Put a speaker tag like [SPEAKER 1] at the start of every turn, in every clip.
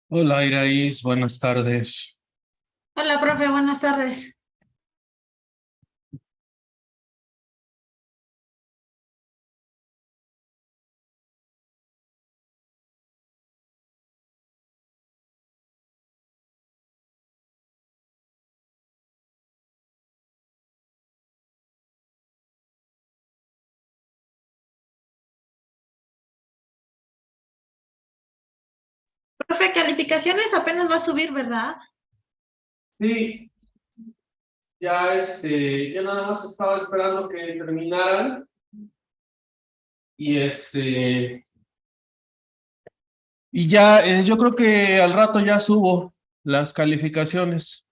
[SPEAKER 1] Hola, Iraís, buenas tardes.
[SPEAKER 2] Hola, profe, buenas tardes. Profe, calificaciones apenas va a subir, ¿verdad?
[SPEAKER 1] Sí, ya ya nada más estaba esperando que terminaran y y ya yo creo que al rato ya subo las calificaciones.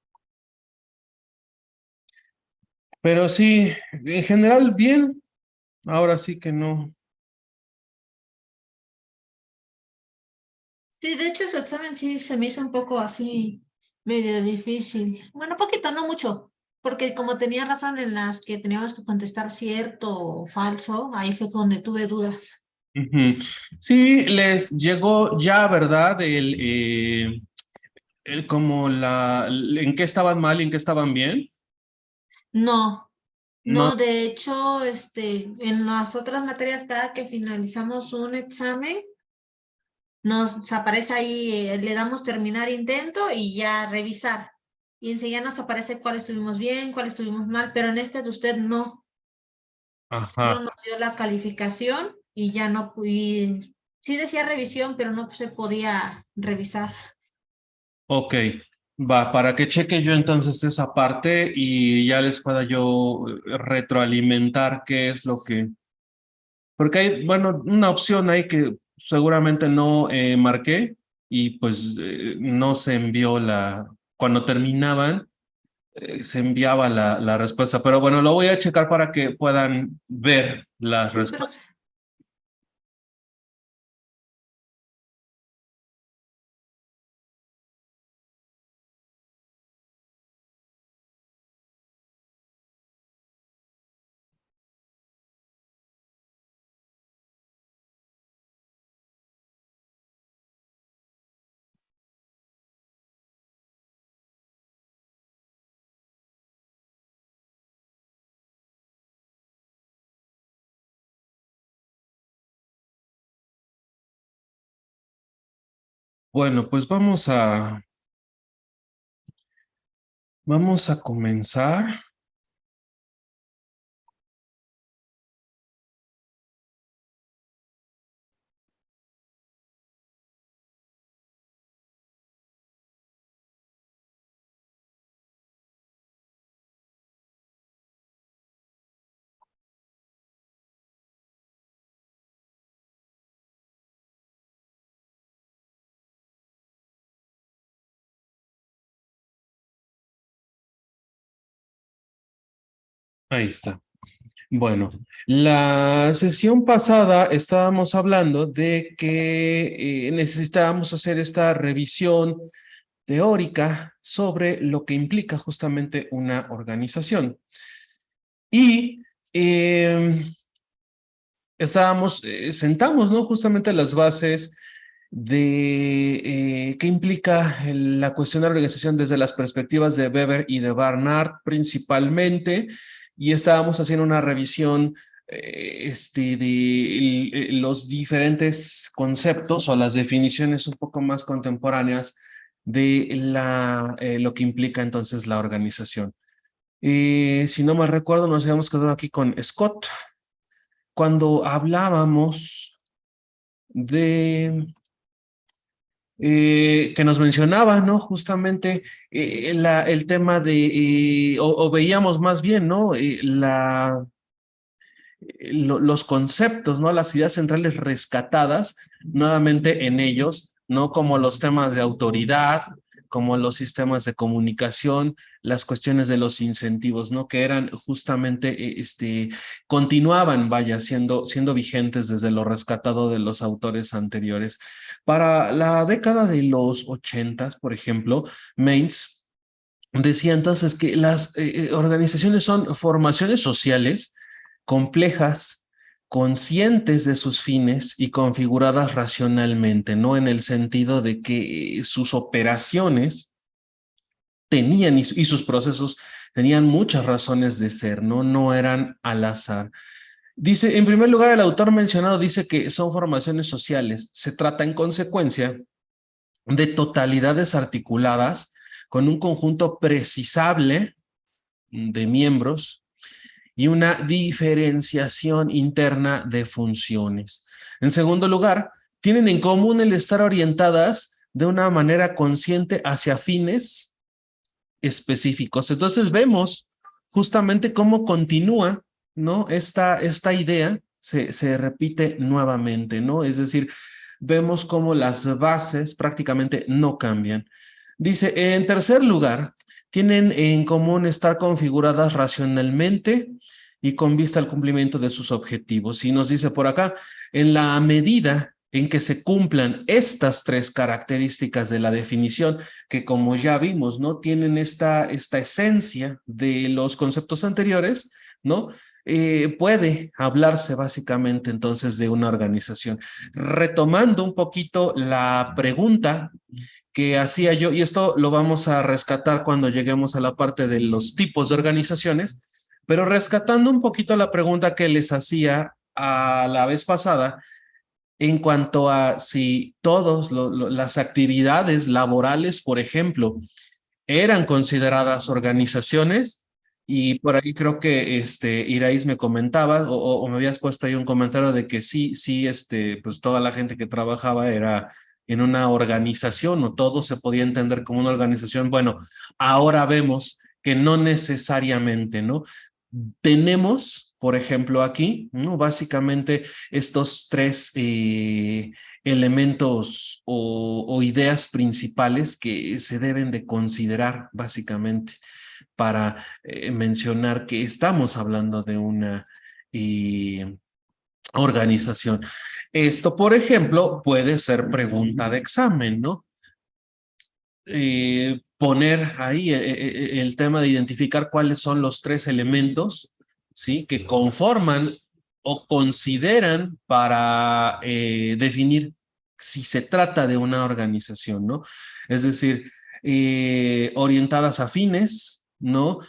[SPEAKER 1] Pero sí, en general bien, ahora sí que no.
[SPEAKER 2] Sí, de hecho su examen sí se me hizo un poco así, medio difícil. Bueno, poquito, no mucho, porque como tenía razón en las que teníamos que contestar cierto o falso, ahí fue donde tuve dudas.
[SPEAKER 1] Ujú. Sí, les llegó ya, ¿verdad? Como en qué estaban mal y en qué estaban bien.
[SPEAKER 2] No,
[SPEAKER 1] No,
[SPEAKER 2] no, de hecho, en las otras materias, cada que finalizamos un examen, nos aparece ahí, le damos terminar intento y ya revisar. Y enseguida nos aparece cuál estuvimos bien, cuál estuvimos mal, pero en este de usted no, solo
[SPEAKER 1] ajá.
[SPEAKER 2] nos dio la calificación y ya no, y sí decía revisión, pero no se podía revisar.
[SPEAKER 1] Ok, va, para que cheque yo entonces esa parte y ya les pueda yo retroalimentar qué es lo que... Porque hay, bueno, una opción ahí que seguramente no marqué y pues no se envió cuando terminaban, se enviaba la respuesta. Pero bueno, lo voy a checar para que puedan ver las
[SPEAKER 2] Sí, pero
[SPEAKER 1] respuestas. Bueno, pues vamos a comenzar. Ahí está. Bueno, la sesión pasada estábamos hablando de que necesitábamos hacer esta revisión teórica sobre lo que implica justamente una organización. Y eh, sentamos, ¿no? Justamente las bases de qué implica la cuestión de la organización desde las perspectivas de Weber y de Barnard principalmente, y estábamos haciendo una revisión de los diferentes conceptos o las definiciones un poco más contemporáneas de lo que implica entonces la organización. Si no mal recuerdo, nos habíamos quedado aquí con Scott cuando hablábamos de que nos mencionaba, ¿no? Justamente el tema o veíamos más bien, ¿no? Los conceptos, ¿no? Las ideas centrales rescatadas nuevamente en ellos, ¿no? Como los temas de autoridad, como los sistemas de comunicación, las cuestiones de los incentivos, ¿no? Que eran justamente, continuaban, vaya, siendo vigentes desde lo rescatado de los autores anteriores. Para la década de los ochentas, por ejemplo, Mainz decía entonces que las organizaciones son formaciones sociales complejas conscientes de sus fines y configuradas racionalmente, no en el sentido de que sus operaciones tenían y sus procesos tenían muchas razones de ser, ¿no? No eran al azar. Dice, en primer lugar, el autor mencionado dice que son formaciones sociales. Se trata, en consecuencia, de totalidades articuladas con un conjunto precisable de miembros y una diferenciación interna de funciones. En segundo lugar, tienen en común el estar orientadas de una manera consciente hacia fines específicos. Entonces vemos justamente cómo continúa, ¿no? Esta idea se repite nuevamente, ¿no? Es decir, vemos cómo las bases prácticamente no cambian. Dice, en tercer lugar, tienen en común estar configuradas racionalmente y con vista al cumplimiento de sus objetivos. Y nos dice por acá, en la medida en que se cumplan estas tres características de la definición, que como ya vimos, ¿no? Tienen esta esencia de los conceptos anteriores, ¿no? Puede hablarse básicamente entonces de una organización. Retomando un poquito la pregunta que hacía yo, y esto lo vamos a rescatar cuando lleguemos a la parte de los tipos de organizaciones, pero rescatando un poquito la pregunta que les hacía a la vez pasada, en cuanto a si todas las actividades laborales, por ejemplo, eran consideradas organizaciones, y por ahí creo que Iraís me comentaba o me habías puesto ahí un comentario de que sí, sí, pues toda la gente que trabajaba era en una organización o todo se podía entender como una organización. Bueno, ahora vemos que no necesariamente, ¿no? Tenemos, por ejemplo, aquí, ¿no? Básicamente estos tres elementos o ideas principales que se deben de considerar básicamente para mencionar que estamos hablando de una organización. Esto, por ejemplo, puede ser pregunta de examen, ¿no? Poner ahí el tema de identificar cuáles son los tres elementos, ¿sí? Que conforman o consideran para definir si se trata de una organización, ¿no? Es decir, orientadas a fines, ¿no?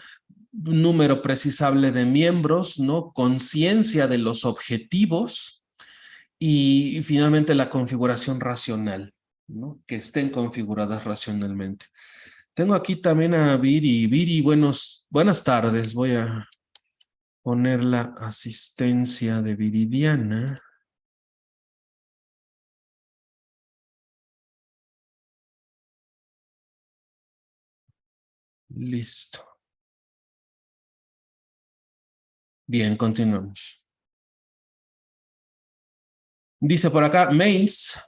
[SPEAKER 1] Número precisable de miembros, ¿no? Conciencia de los objetivos y finalmente la configuración racional, ¿no? Que estén configuradas racionalmente. Tengo aquí también a Viri. Viri, buenas tardes. Voy a poner la asistencia de Viridiana. Listo. Bien, continuamos. Dice por acá, Mains.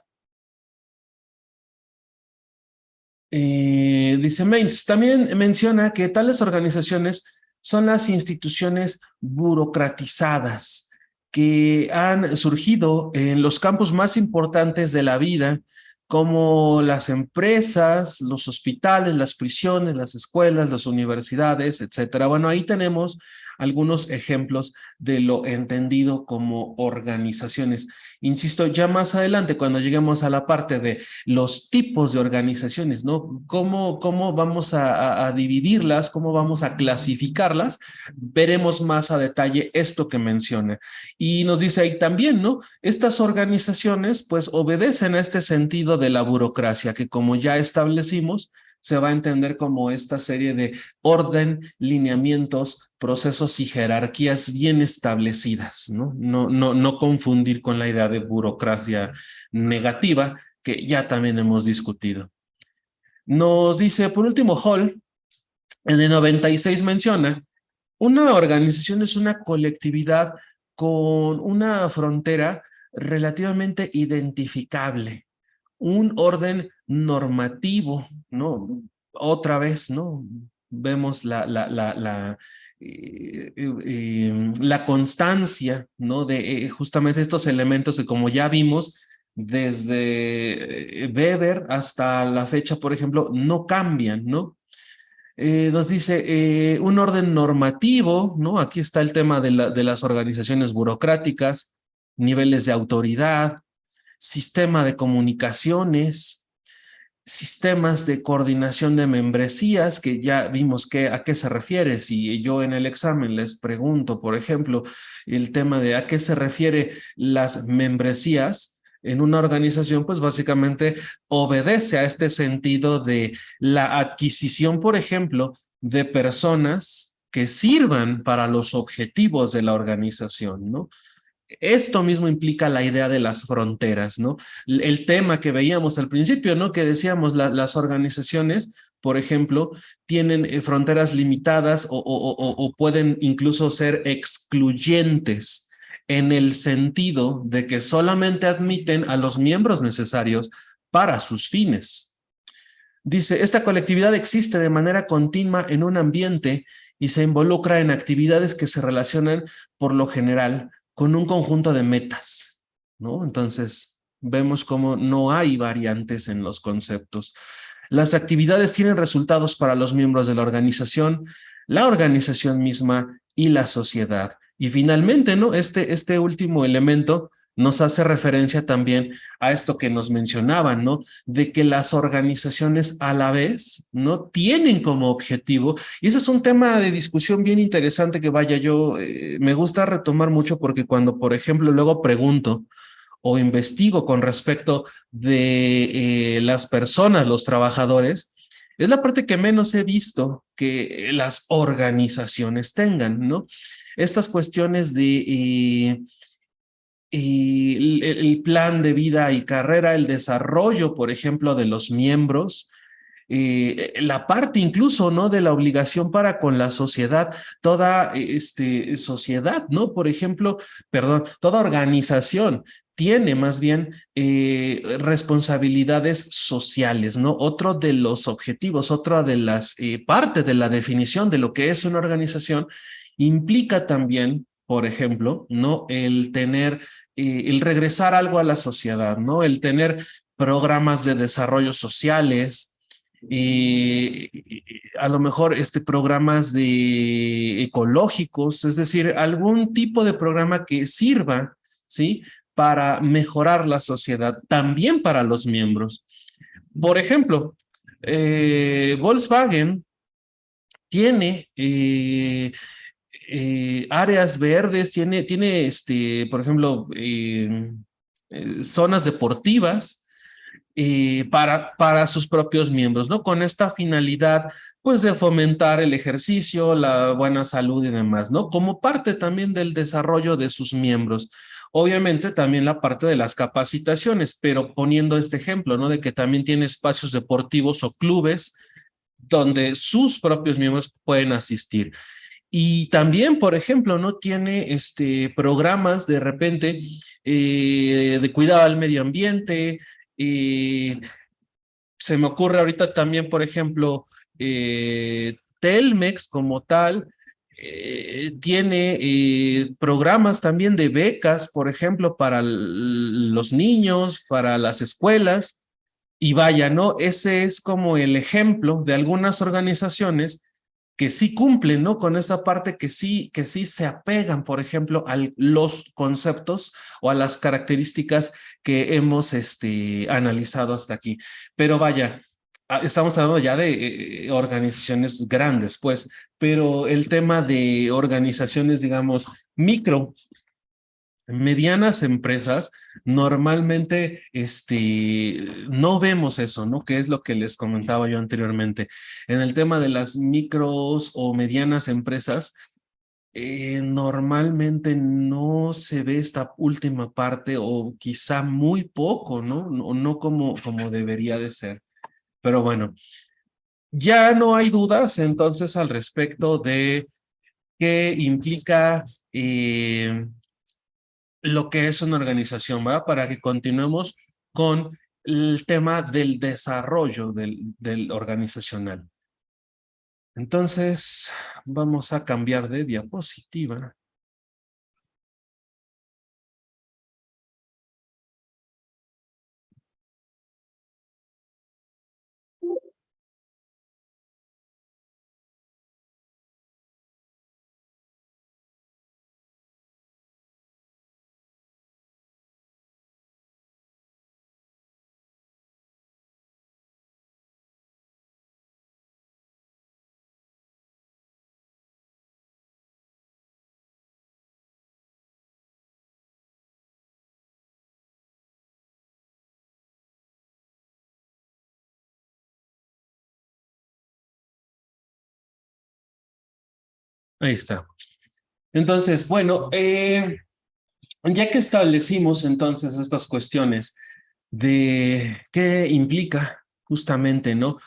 [SPEAKER 1] Dice Mains, también menciona que tales organizaciones son las instituciones burocratizadas que han surgido en los campos más importantes de la vida, como las empresas, los hospitales, las prisiones, las escuelas, las universidades, etcétera. Bueno, ahí tenemos algunos ejemplos de lo entendido como organizaciones. Insisto, ya más adelante, cuando lleguemos a la parte de los tipos de organizaciones, ¿no? ¿Cómo vamos a dividirlas? ¿Cómo vamos a clasificarlas? Veremos más a detalle esto que menciona. Y nos dice ahí también, ¿no? Estas organizaciones pues obedecen a este sentido de la burocracia que como ya establecimos, se va a entender como esta serie de orden, lineamientos, procesos y jerarquías bien establecidas, ¿no? No confundir con la idea de burocracia negativa que ya también hemos discutido. Nos dice, por último, Hall, en el 96 menciona, una organización es una colectividad con una frontera relativamente identificable, un orden normativo, ¿no? Otra vez, ¿no? Vemos la constancia, ¿no? De justamente estos elementos que como ya vimos, desde Weber hasta la fecha, por ejemplo, no cambian, ¿no? Nos dice un orden normativo, ¿no? Aquí está el tema de las organizaciones burocráticas, niveles de autoridad, sistema de comunicaciones, sistemas de coordinación de membresías, que ya vimos a qué se refiere. Si yo en el examen les pregunto, por ejemplo, el tema de a qué se refiere las membresías en una organización, pues básicamente obedece a este sentido de la adquisición, por ejemplo, de personas que sirvan para los objetivos de la organización, ¿no? Esto mismo implica la idea de las fronteras, ¿no? El tema que veíamos al principio, ¿no? Que decíamos, las organizaciones, por ejemplo, tienen fronteras limitadas o pueden incluso ser excluyentes en el sentido de que solamente admiten a los miembros necesarios para sus fines. Dice, esta colectividad existe de manera continua en un ambiente y se involucra en actividades que se relacionan por lo general con un conjunto de metas, ¿no? Entonces, vemos cómo no hay variantes en los conceptos. Las actividades tienen resultados para los miembros de la organización misma y la sociedad. Y finalmente, ¿no? Este último elemento nos hace referencia también a esto que nos mencionaban, ¿no? De que las organizaciones a la vez no tienen como objetivo, y ese es un tema de discusión bien interesante que vaya, yo me gusta retomar mucho porque cuando, por ejemplo, luego pregunto o investigo con respecto de las personas, los trabajadores, es la parte que menos he visto que las organizaciones tengan, ¿no? Estas cuestiones de y el plan de vida y carrera, el desarrollo, por ejemplo, de los miembros, la parte incluso, ¿no? De la obligación para con la sociedad, toda sociedad, ¿no? Por ejemplo, perdón, toda organización tiene más bien responsabilidades sociales, ¿no? Otro de los objetivos, otra de las partes de la definición de lo que es una organización implica también, por ejemplo, ¿no? El tener, el regresar algo a la sociedad, ¿no? El tener programas de desarrollo sociales, a lo mejor programas de ecológicos, es decir, algún tipo de programa que sirva, ¿sí? Para mejorar la sociedad, también para los miembros. Por ejemplo, Volkswagen tiene áreas verdes, tiene por ejemplo, zonas deportivas para sus propios miembros, ¿no? Con esta finalidad, pues, de fomentar el ejercicio, la buena salud y demás, ¿no? Como parte también del desarrollo de sus miembros. Obviamente también la parte de las capacitaciones, pero poniendo este ejemplo, ¿no? De que también tiene espacios deportivos o clubes donde sus propios miembros pueden asistir. Y también, por ejemplo, no tiene programas de repente de cuidado al medio ambiente. eh, Se me ocurre ahorita también, por ejemplo, Telmex como tal, tiene programas también de becas, por ejemplo, para los niños, para las escuelas. Y vaya, ¿no? Ese es como el ejemplo de algunas organizaciones que sí cumplen, ¿no? Con esta parte que sí se apegan, por ejemplo, a los conceptos o a las características que hemos analizado hasta aquí. Pero vaya, estamos hablando ya de organizaciones grandes, pues, pero el tema de organizaciones, digamos, micro, medianas empresas, normalmente no vemos eso, ¿no? Que es lo que les comentaba yo anteriormente. En el tema de las micros o medianas empresas, normalmente no se ve esta última parte o quizá muy poco, ¿no? No como debería de ser. Pero bueno, ya no hay dudas entonces al respecto de qué implica lo que es una organización, ¿verdad? Para que continuemos con el tema del desarrollo del organizacional. Entonces, vamos a cambiar de diapositiva. Ahí está. Entonces, bueno, ya que establecimos entonces estas cuestiones de qué implica justamente, ¿no?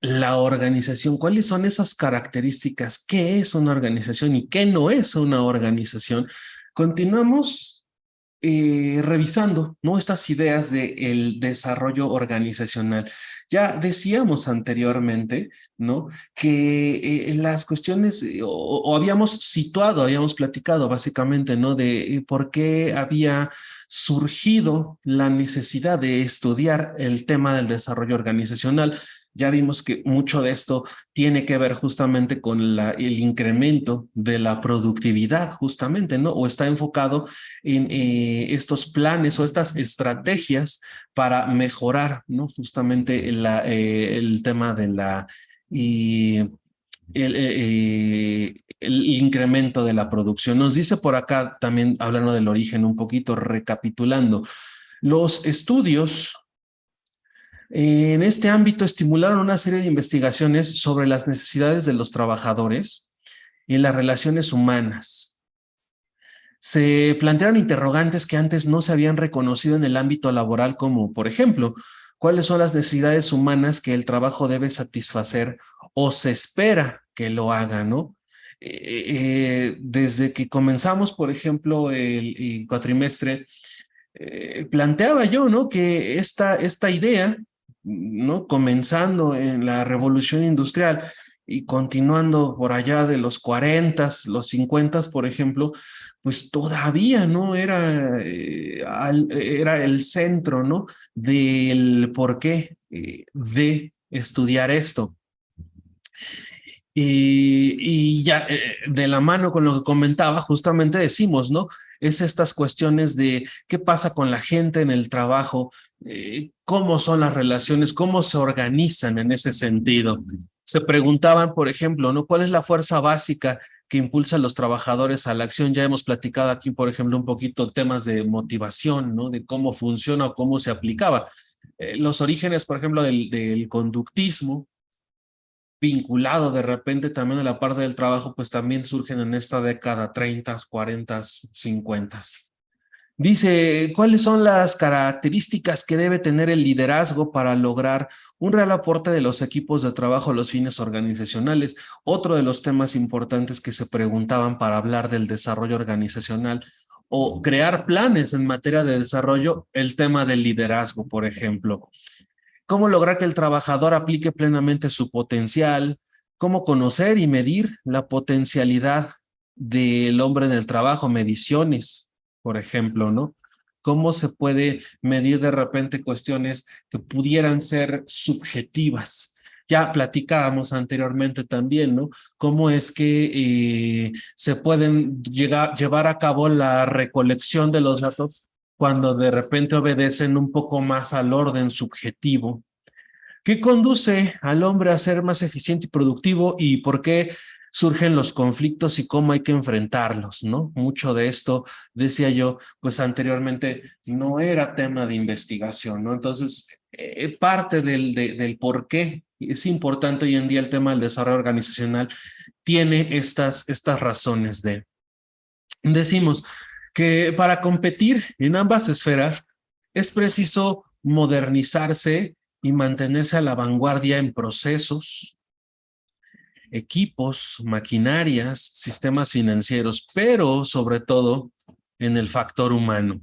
[SPEAKER 1] La organización, ¿cuáles son esas características? ¿Qué es una organización y qué no es una organización? Continuamos revisando, ¿no? Estas ideas del desarrollo organizacional. Ya decíamos anteriormente, ¿no? Que las cuestiones, o habíamos situado, habíamos platicado básicamente, ¿no? De por qué había surgido la necesidad de estudiar el tema del desarrollo organizacional. Ya vimos que mucho de esto tiene que ver justamente con el incremento de la productividad, justamente, ¿no? O está enfocado en estos planes o estas estrategias para mejorar, ¿no? Justamente el tema de y el incremento de la producción. Nos dice por acá también, hablando del origen un poquito, recapitulando, los estudios en este ámbito estimularon una serie de investigaciones sobre las necesidades de los trabajadores y las relaciones humanas. Se plantearon interrogantes que antes no se habían reconocido en el ámbito laboral, como, por ejemplo, cuáles son las necesidades humanas que el trabajo debe satisfacer o se espera que lo haga, ¿no? Desde que comenzamos, por ejemplo, el cuatrimestre, planteaba yo, ¿no? Que esta idea, ¿no? Comenzando en la revolución industrial y continuando por allá de los 40, los 50, por ejemplo, pues todavía no era, era el centro, ¿no? Del porqué de estudiar esto. Y ya de la mano con lo que comentaba, justamente decimos, ¿no? Es estas cuestiones de qué pasa con la gente en el trabajo, cómo son las relaciones, cómo se organizan en ese sentido. Se preguntaban, por ejemplo, ¿no? ¿Cuál es la fuerza básica que impulsa a los trabajadores a la acción? Ya hemos platicado aquí, por ejemplo, un poquito temas de motivación, ¿no? De cómo funciona o cómo se aplicaba. Los orígenes, por ejemplo, del conductismo, vinculado de repente también a la parte del trabajo, pues también surgen en esta década 30, 40, 50. Dice, ¿cuáles son las características que debe tener el liderazgo para lograr un real aporte de los equipos de trabajo a los fines organizacionales? Otro de los temas importantes que se preguntaban para hablar del desarrollo organizacional o crear planes en materia de desarrollo, el tema del liderazgo, por ejemplo. ¿Cómo lograr que el trabajador aplique plenamente su potencial? ¿Cómo conocer y medir la potencialidad del hombre en el trabajo? Mediciones, por ejemplo, ¿no? ¿Cómo se puede medir de repente cuestiones que pudieran ser subjetivas? Ya platicábamos anteriormente también, ¿no? Cómo es que se pueden llevar a cabo la recolección de los datos cuando de repente obedecen un poco más al orden subjetivo. ¿Qué conduce al hombre a ser más eficiente y productivo y por qué surgen los conflictos y cómo hay que enfrentarlos, ¿no? Mucho de esto, decía yo, pues anteriormente no era tema de investigación, ¿no? Entonces, parte del por qué es importante hoy en día el tema del desarrollo organizacional tiene estas razones de. Decimos que para competir en ambas esferas es preciso modernizarse y mantenerse a la vanguardia en procesos, equipos, maquinarias, sistemas financieros, pero sobre todo en el factor humano,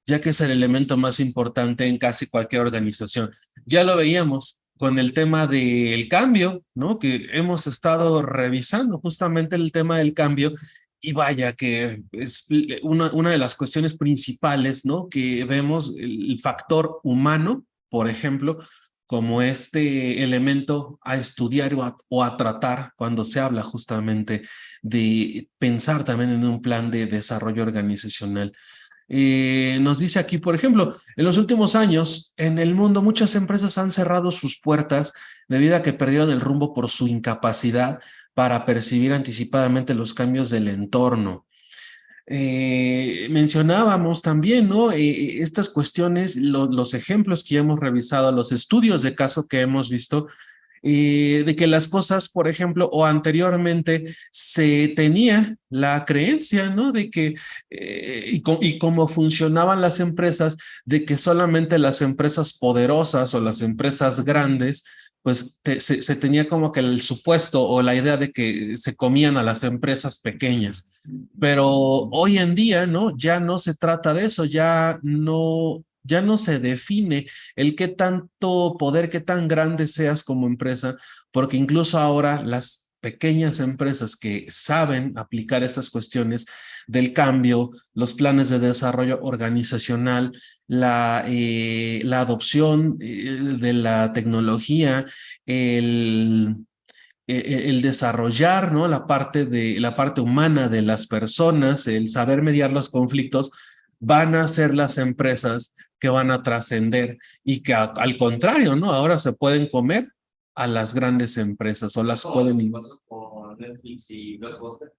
[SPEAKER 1] ya que es el elemento más importante en casi cualquier organización. Ya lo veíamos con el tema del cambio, ¿no? Que hemos estado revisando justamente el tema del cambio y vaya que es una de las cuestiones principales, ¿no? Que vemos el factor humano, por ejemplo, como este elemento a estudiar o a tratar cuando se habla justamente de pensar también en un plan de desarrollo organizacional. Nos dice aquí, por ejemplo, en los últimos años en el mundo muchas empresas han cerrado sus puertas debido a que perdieron el rumbo por su incapacidad para percibir anticipadamente los cambios del entorno. Mencionábamos también, ¿no? Estas cuestiones, los ejemplos que ya hemos revisado, los estudios de caso que hemos visto, de que las cosas, por ejemplo, o anteriormente se tenía la creencia, ¿no? De que, y cómo funcionaban las empresas, de que solamente las empresas poderosas o las empresas grandes, pues se tenía como que el supuesto o la idea de que se comían a las empresas pequeñas. Pero hoy en día, ¿no? Ya no se trata de eso, ya no se define el qué tanto poder, qué tan grande seas como empresa, porque incluso ahora las pequeñas empresas que saben aplicar esas cuestiones del cambio, los planes de desarrollo organizacional, la adopción de la tecnología, el, el desarrollar, ¿no? La parte humana de las personas, el saber mediar los conflictos, van a ser las empresas que van a trascender y que al contrario, ¿no? Ahora se pueden comer a las grandes empresas o las pueden... Con Netflix y Blockbuster.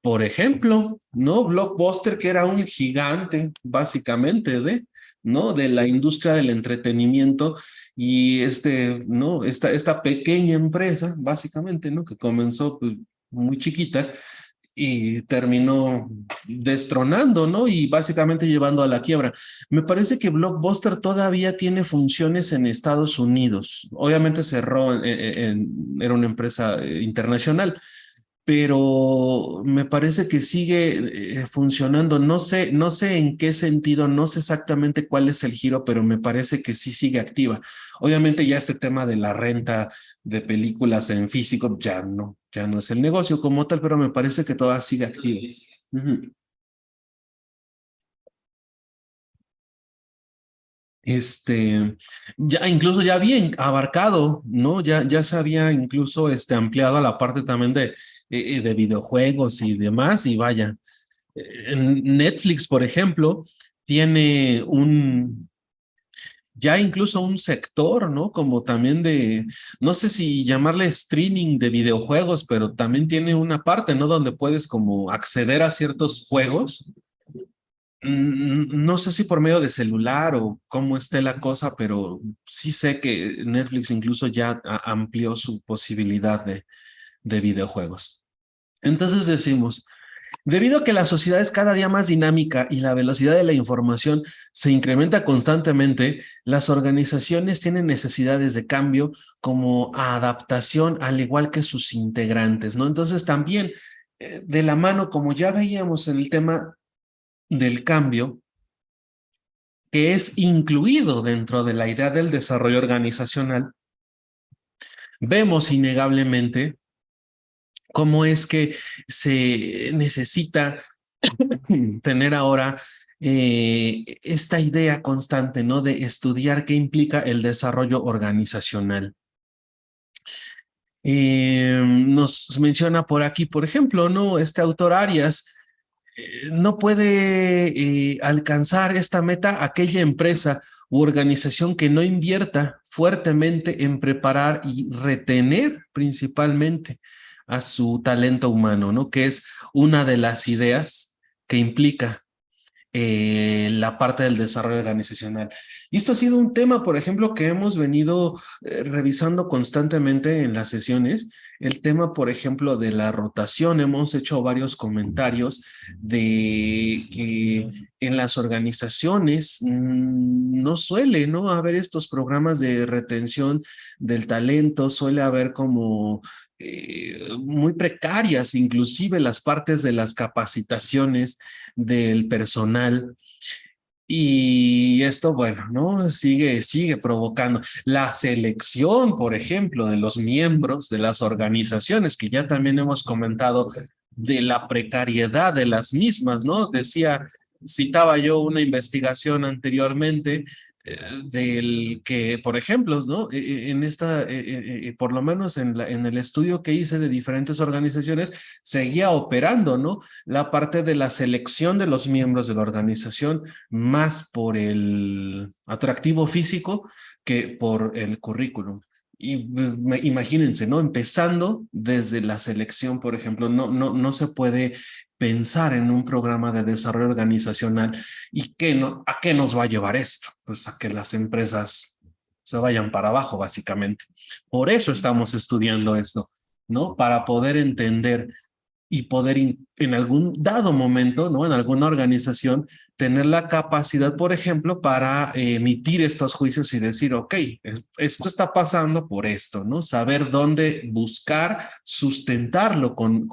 [SPEAKER 1] Por ejemplo, ¿no? Blockbuster, que era un gigante, básicamente, ¿no? De la industria del entretenimiento y ¿no? Esta pequeña empresa, básicamente, ¿no? Que comenzó pues, muy chiquita y terminó destronando, ¿no? Y básicamente llevando a la quiebra. Me parece que Blockbuster todavía tiene funciones en Estados Unidos. Obviamente cerró, era una empresa internacional, pero me parece que sigue funcionando. No sé en qué sentido, no sé exactamente cuál es el giro, pero me parece que sí sigue activa. Obviamente ya este tema de la renta de películas en físico ya no es el negocio como tal, pero me parece que todavía sigue activo. Ujú. Ya incluso ya había abarcado, ¿no? Ya se había incluso ampliado a la parte también de videojuegos y demás, y vaya, Netflix, por ejemplo, tiene ya incluso un sector, ¿no? Como también no sé si llamarle streaming de videojuegos, pero también tiene una parte, ¿no? Donde puedes como acceder a ciertos juegos. No sé si por medio de celular o cómo esté la cosa, pero sí sé que Netflix incluso ya amplió su posibilidad de videojuegos. Entonces decimos, debido a que la sociedad es cada día más dinámica y la velocidad de la información se incrementa constantemente, las organizaciones tienen necesidades de cambio como adaptación, al igual que sus integrantes, ¿no? Entonces también, de la mano, como ya veíamos en el tema del cambio, que es incluido dentro de la idea del desarrollo organizacional, vemos innegablemente cómo es que se necesita tener ahora esta idea constante, ¿no? De estudiar qué implica el desarrollo organizacional. Nos menciona por aquí, por ejemplo, ¿no? Este autor Arias no puede alcanzar esta meta aquella empresa u organización que no invierta fuertemente en preparar y retener principalmente a su talento humano, ¿no? Que es una de las ideas que implica la parte del desarrollo organizacional. Y esto ha sido un tema, por ejemplo, que hemos venido revisando constantemente en las sesiones. El tema, por ejemplo, de la rotación. Hemos hecho varios comentarios de que en las organizaciones no suele, ¿no? haber estos programas de retención del talento, suele haber como muy precarias, inclusive las partes de las capacitaciones del personal. Y esto, bueno, ¿no? Sigue provocando la selección, por ejemplo, de los miembros de las organizaciones, que ya también hemos comentado de la precariedad de las mismas, ¿no? Citaba yo una investigación anteriormente del que, por ejemplo, ¿no? Por lo menos en el estudio que hice de diferentes organizaciones, seguía operando, ¿no? La parte de la selección de los miembros de la organización más por el atractivo físico que por el currículum. Y imagínense, ¿no? Empezando desde la selección, por ejemplo, no se puede pensar en un programa de desarrollo organizacional y ¿a qué nos va a llevar esto? Pues a que las empresas se vayan para abajo, básicamente. Por eso estamos estudiando esto, ¿no? Para poder entender y poder en algún dado momento, ¿no? En alguna organización, tener la capacidad, por ejemplo, para emitir estos juicios y decir, ok, esto está pasando por esto, ¿no? Saber dónde buscar, sustentarlo con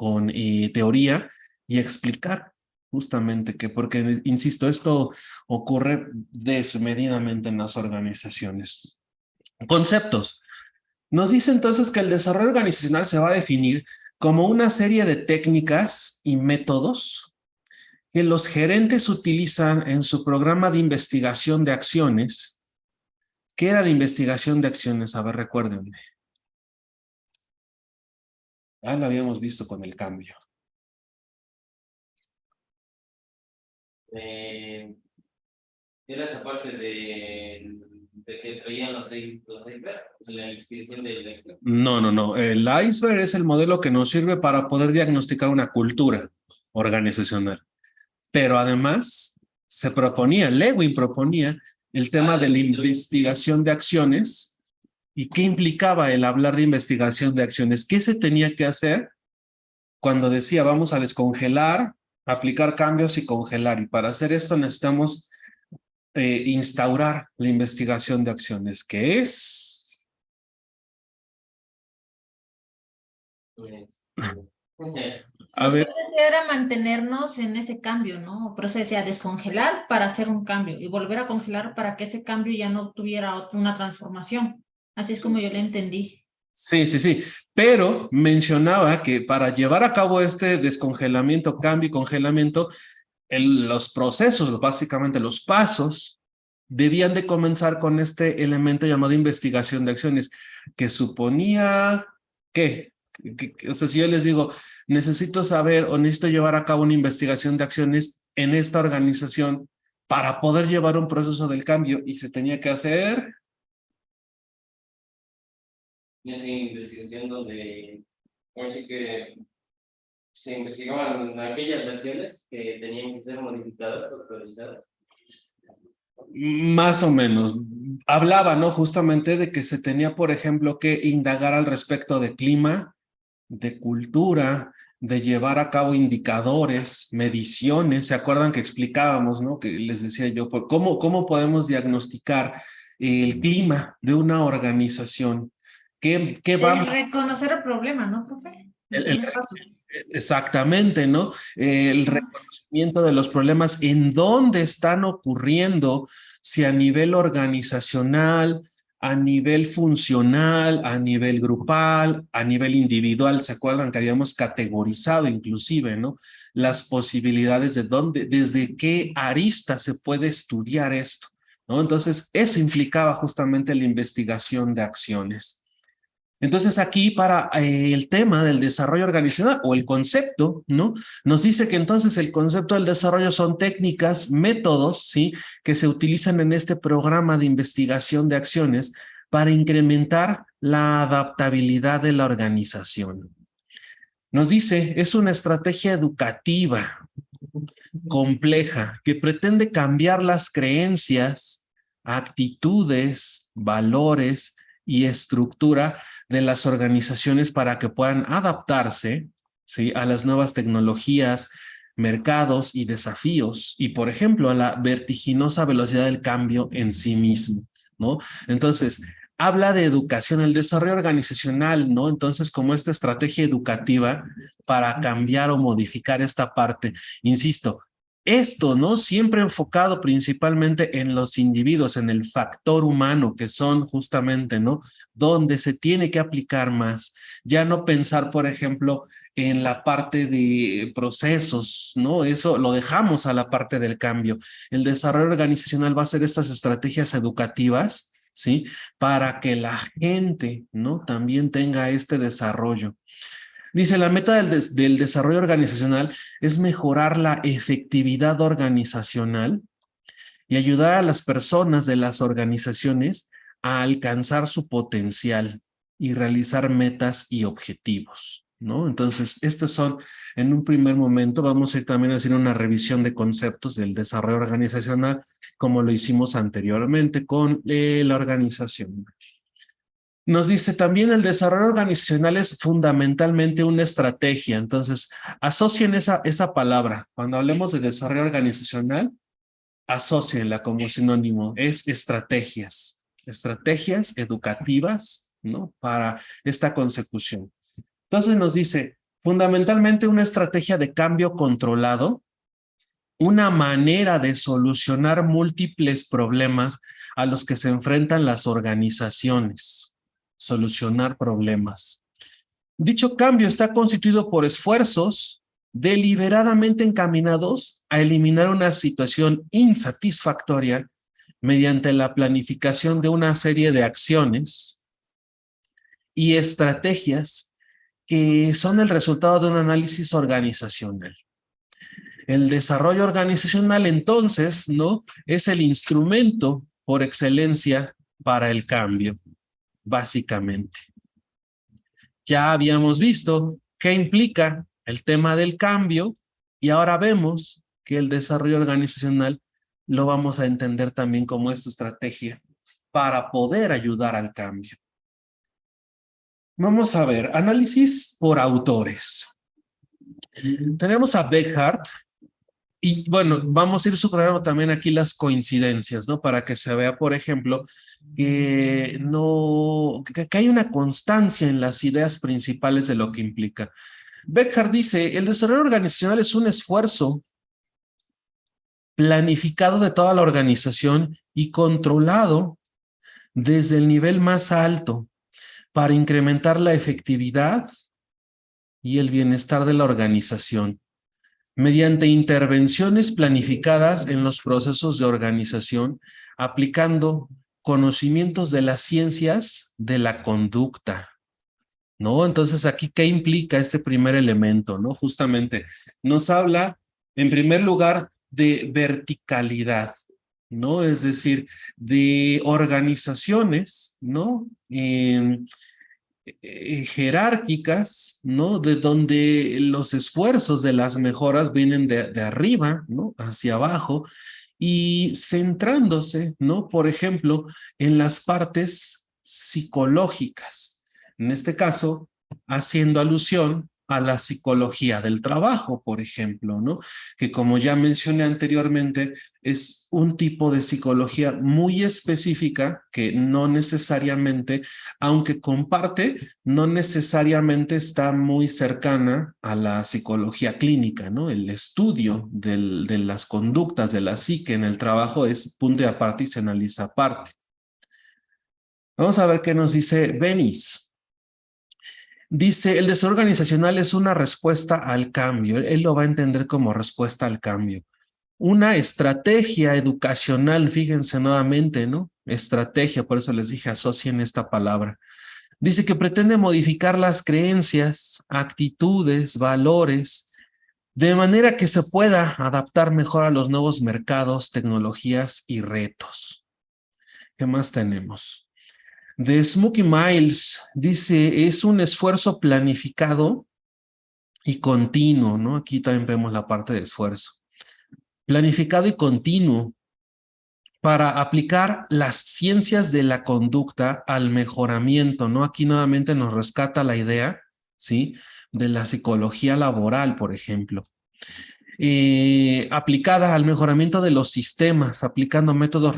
[SPEAKER 1] teoría y explicar justamente que, porque, insisto, esto ocurre desmedidamente en las organizaciones. Conceptos. Nos dice entonces que el desarrollo organizacional se va a definir como una serie de técnicas y métodos que los gerentes utilizan en su programa de investigación de acciones. ¿Qué era la investigación de acciones? A ver, recuérdenme. Ah, lo habíamos visto con el cambio.
[SPEAKER 3] Era esa parte de que traían los iceberg, la investigación del iceberg.
[SPEAKER 1] No. El iceberg es el modelo que nos sirve para poder diagnosticar una cultura organizacional. Pero además se proponía, Lewin proponía el tema de la investigación de acciones. ¿Y qué implicaba el hablar de investigación de acciones? ¿Qué se tenía que hacer cuando decía vamos a descongelar, aplicar cambios y congelar? Y para hacer esto necesitamos instaurar la investigación de acciones, que es... A ver,
[SPEAKER 2] Era mantenernos en ese cambio, ¿no? Por eso decía descongelar para hacer un cambio y volver a congelar para que ese cambio ya no tuviera una transformación. Así es como yo lo entendí.
[SPEAKER 1] sí. Pero mencionaba que para llevar a cabo este descongelamiento, cambio y congelamiento, los procesos, básicamente los pasos, debían de comenzar con este elemento llamado investigación de acciones, que suponía que, o sea, si yo les digo, necesito saber o necesito llevar a cabo una investigación de acciones en esta organización para poder llevar un proceso del cambio, y se tenía que hacer...
[SPEAKER 3] Y esa investigación donde, por sí que se investigaban aquellas acciones que tenían que ser modificadas o actualizadas.
[SPEAKER 1] Más o menos. Hablaba, ¿no? Justamente de que se tenía, por ejemplo, que indagar al respecto de clima, de cultura, de llevar a cabo indicadores, mediciones. ¿Se acuerdan que explicábamos, ¿no? Que les decía yo, ¿cómo podemos diagnosticar el clima de una organización? ¿Qué va?
[SPEAKER 2] Reconocer el problema, ¿no, profe? El primer paso.
[SPEAKER 1] Exactamente, ¿no? El reconocimiento de los problemas, en dónde están ocurriendo, si a nivel organizacional, a nivel funcional, a nivel grupal, a nivel individual. ¿Se acuerdan que habíamos categorizado inclusive, ¿no? Las posibilidades de dónde, desde qué arista se puede estudiar esto, ¿no? Entonces, eso implicaba justamente la investigación de acciones. Entonces aquí para el tema del desarrollo organizacional o el concepto, ¿no? Nos dice que entonces el concepto del desarrollo son técnicas, métodos, ¿sí? Que se utilizan en este programa de investigación de acciones para incrementar la adaptabilidad de la organización. Nos dice, es una estrategia educativa compleja que pretende cambiar las creencias, actitudes, valores y estructura de las organizaciones para que puedan adaptarse, ¿sí? A las nuevas tecnologías, mercados y desafíos, y por ejemplo a la vertiginosa velocidad del cambio en sí mismo, ¿no? Entonces, habla de educación, el desarrollo organizacional, ¿no? Entonces, como esta estrategia educativa para cambiar o modificar esta parte, insisto, esto, ¿no? Siempre enfocado principalmente en los individuos, en el factor humano, que son justamente, ¿no? Donde se tiene que aplicar más. Ya no pensar, por ejemplo, en la parte de procesos, ¿no? Eso lo dejamos a la parte del cambio. El desarrollo organizacional va a ser estas estrategias educativas, ¿sí? Para que la gente, ¿no? También tenga este desarrollo. Dice, la meta del desarrollo organizacional es mejorar la efectividad organizacional y ayudar a las personas de las organizaciones a alcanzar su potencial y realizar metas y objetivos. ¿no? Entonces, estos son, en un primer momento, vamos a ir también haciendo una revisión de conceptos del desarrollo organizacional, como lo hicimos anteriormente con la organización. Nos dice también el desarrollo organizacional es fundamentalmente una estrategia. Entonces, asocien esa palabra. Cuando hablemos de desarrollo organizacional, asócienla como sinónimo. Es estrategias, estrategias educativas, ¿no? Para esta consecución. Entonces nos dice, fundamentalmente una estrategia de cambio controlado, una manera de solucionar múltiples problemas a los que se enfrentan las organizaciones. Solucionar problemas. Dicho cambio está constituido por esfuerzos deliberadamente encaminados a eliminar una situación insatisfactoria mediante la planificación de una serie de acciones y estrategias que son el resultado de un análisis organizacional. El desarrollo organizacional, entonces, ¿no? Es el instrumento por excelencia para el cambio, básicamente. Ya habíamos visto qué implica el tema del cambio y ahora vemos que el desarrollo organizacional lo vamos a entender también como esta estrategia para poder ayudar al cambio. Vamos a ver, análisis por autores. Tenemos a Beckhart y bueno, vamos a ir subrayando también aquí las coincidencias, ¿no? Para que se vea, por ejemplo, que hay una constancia en las ideas principales de lo que implica. Beckhart dice, el desarrollo organizacional es un esfuerzo planificado de toda la organización y controlado desde el nivel más alto para incrementar la efectividad y el bienestar de la organización mediante intervenciones planificadas en los procesos de organización, aplicando conocimientos de las ciencias de la conducta, ¿no? Entonces, aquí, ¿qué implica este primer elemento, no? Justamente, nos habla, en primer lugar, de verticalidad, ¿no? Es decir, de organizaciones, ¿no? Jerárquicas, ¿no? De donde los esfuerzos de las mejoras vienen de arriba, ¿no? Hacia abajo y centrándose, ¿no? Por ejemplo, en las partes psicológicas. En este caso, haciendo alusión a la psicología del trabajo, por ejemplo, ¿no? Que como ya mencioné anteriormente, es un tipo de psicología muy específica que no necesariamente, aunque comparte, no necesariamente está muy cercana a la psicología clínica, ¿no? El estudio de las conductas de la psique en el trabajo es punto y aparte y se analiza aparte. Vamos a ver qué nos dice Benis. Dice, el desarrollo organizacional es una respuesta al cambio. Él lo va a entender como respuesta al cambio. Una estrategia educacional, fíjense nuevamente, ¿no? Estrategia, por eso les dije, asocien esta palabra. Dice que pretende modificar las creencias, actitudes, valores, de manera que se pueda adaptar mejor a los nuevos mercados, tecnologías y retos. ¿Qué más tenemos? De Smokey Miles dice, es un esfuerzo planificado y continuo, ¿no? Aquí también vemos la parte de esfuerzo. Planificado y continuo para aplicar las ciencias de la conducta al mejoramiento, ¿no? Aquí nuevamente nos rescata la idea, ¿sí? De la psicología laboral, por ejemplo. Aplicada al mejoramiento de los sistemas, aplicando métodos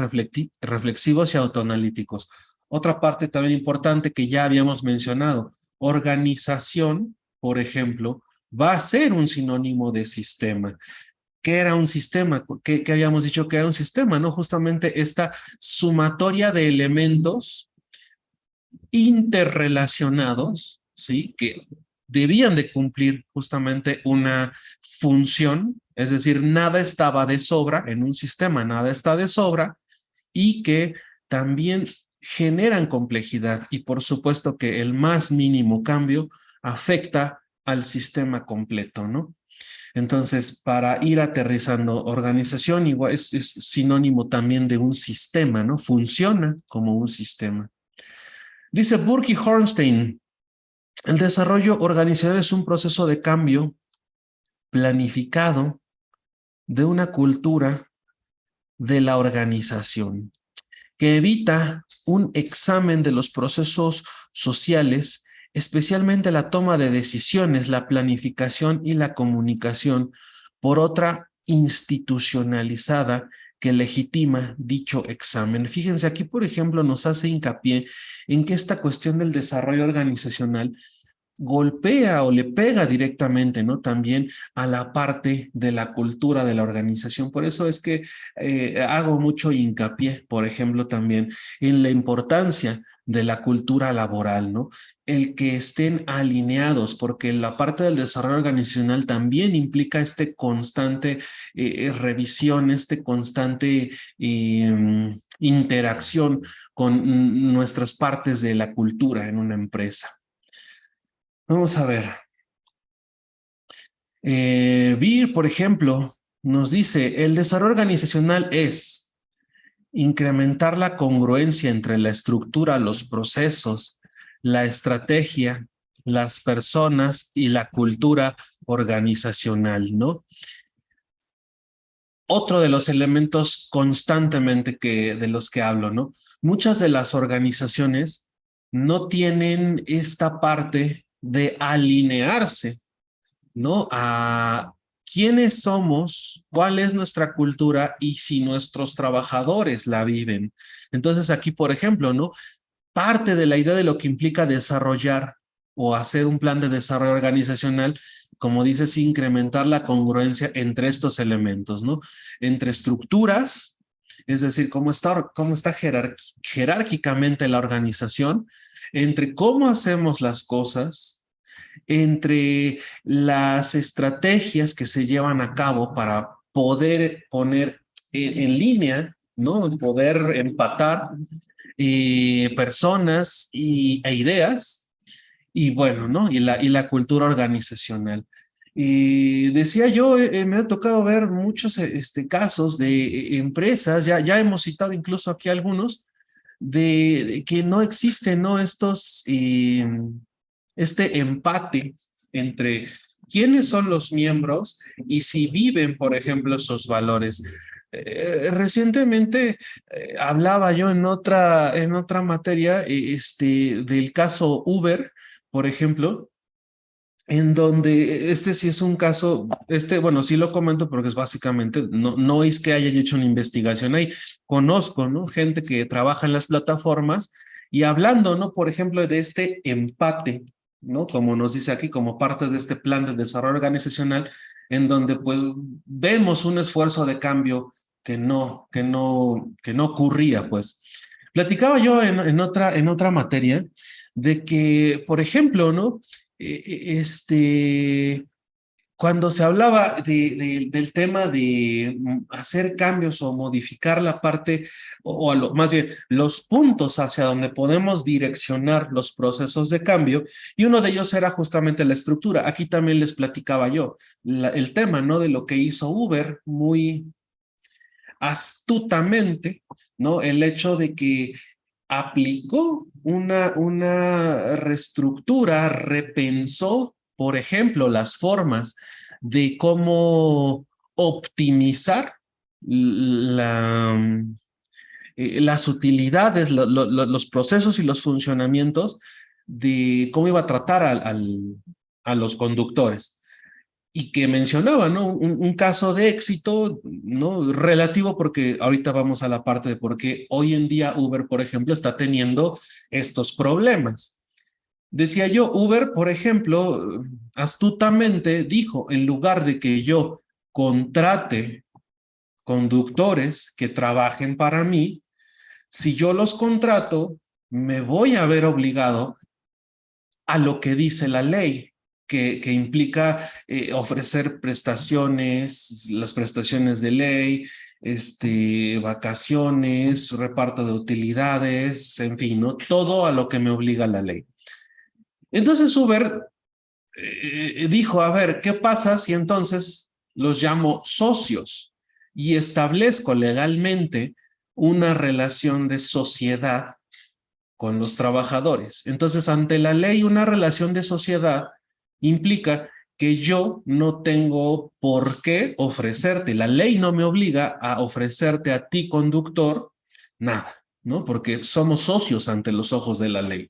[SPEAKER 1] reflexivos y autoanalíticos. Otra parte también importante que ya habíamos mencionado, organización, por ejemplo, va a ser un sinónimo de sistema. ¿Qué era un sistema? ¿Qué habíamos dicho que era un sistema? ¿No? Justamente esta sumatoria de elementos interrelacionados, ¿sí? Que debían de cumplir justamente una función, es decir, nada estaba de sobra en un sistema, nada está de sobra, y que también generan complejidad y por supuesto que el más mínimo cambio afecta al sistema completo, ¿no? Entonces, para ir aterrizando, organización igual es sinónimo también de un sistema, ¿no? Funciona como un sistema. Dice Burke y Hornstein, El desarrollo organizacional es un proceso de cambio planificado de una cultura de la organización, que evita un examen de los procesos sociales, especialmente la toma de decisiones, la planificación y la comunicación, por otra institucionalizada que legitima dicho examen. Fíjense, aquí, por ejemplo, nos hace hincapié en que esta cuestión del desarrollo organizacional golpea o le pega directamente, ¿no? También a la parte de la cultura de la organización. Por eso es que hago mucho hincapié, por ejemplo, también en la importancia de la cultura laboral, ¿no? El que estén alineados, porque la parte del desarrollo organizacional también implica este constante revisión, este constante interacción con nuestras partes de la cultura en una empresa. Vamos a ver. Beer, por ejemplo, nos dice, el desarrollo organizacional es incrementar la congruencia entre la estructura, los procesos, la estrategia, las personas y la cultura organizacional, ¿no? Otro de los elementos constantemente de los que hablo, ¿no? Muchas de las organizaciones no tienen esta parte de alinearse, ¿no? A quiénes somos, cuál es nuestra cultura y si nuestros trabajadores la viven. Entonces aquí, por ejemplo, ¿no? Parte de la idea de lo que implica desarrollar o hacer un plan de desarrollo organizacional, como dices, incrementar la congruencia entre estos elementos, ¿no? Entre estructuras, es decir, cómo está jerárquicamente la organización, entre cómo hacemos las cosas, entre las estrategias que se llevan a cabo para poder poner en línea, ¿no? Poder empatar personas e ideas, y bueno, ¿no? Y la cultura organizacional. Y decía yo, me ha tocado ver muchos casos de empresas, ya hemos citado incluso aquí algunos, de que no existen, ¿no? Este empate entre quiénes son los miembros y si viven, por ejemplo, esos valores. Recientemente hablaba yo en otra materia del caso Uber, por ejemplo, en donde este sí es un caso, bueno, sí lo comento porque es básicamente, no es que hayan hecho una investigación ahí, conozco, ¿no? Gente que trabaja en las plataformas y hablando, ¿no? Por ejemplo, de este empate, ¿no? Como nos dice aquí, como parte de este plan de desarrollo organizacional, en donde pues vemos un esfuerzo de cambio que no ocurría, pues. Platicaba yo en otra materia de que, por ejemplo, ¿no? Cuando se hablaba del tema de hacer cambios o modificar la parte, más bien los puntos hacia donde podemos direccionar los procesos de cambio, y uno de ellos era justamente la estructura. Aquí también les platicaba yo el tema, ¿no? De lo que hizo Uber muy astutamente, ¿no? El hecho de que aplicó una reestructura, repensó, por ejemplo, las formas de cómo optimizar las utilidades, los procesos y los funcionamientos de cómo iba a tratar a los conductores. Y que mencionaba, ¿no? Un caso de éxito, ¿no? Relativo, porque ahorita vamos a la parte de por qué hoy en día Uber, por ejemplo, está teniendo estos problemas. Decía yo, Uber, por ejemplo, astutamente dijo, en lugar de que yo contrate conductores que trabajen para mí, si yo los contrato, me voy a ver obligado a lo que dice la ley, que implica ofrecer prestaciones, las prestaciones de ley, vacaciones, reparto de utilidades, en fin, ¿no? Todo a lo que me obliga la ley. Entonces Uber dijo, a ver, ¿qué pasa si entonces los llamo socios y establezco legalmente una relación de sociedad con los trabajadores. Entonces, ante la ley, una relación de sociedad implica que yo no tengo por qué ofrecerte, la ley no me obliga a ofrecerte a ti, conductor, nada, ¿no? Porque somos socios ante los ojos de la ley.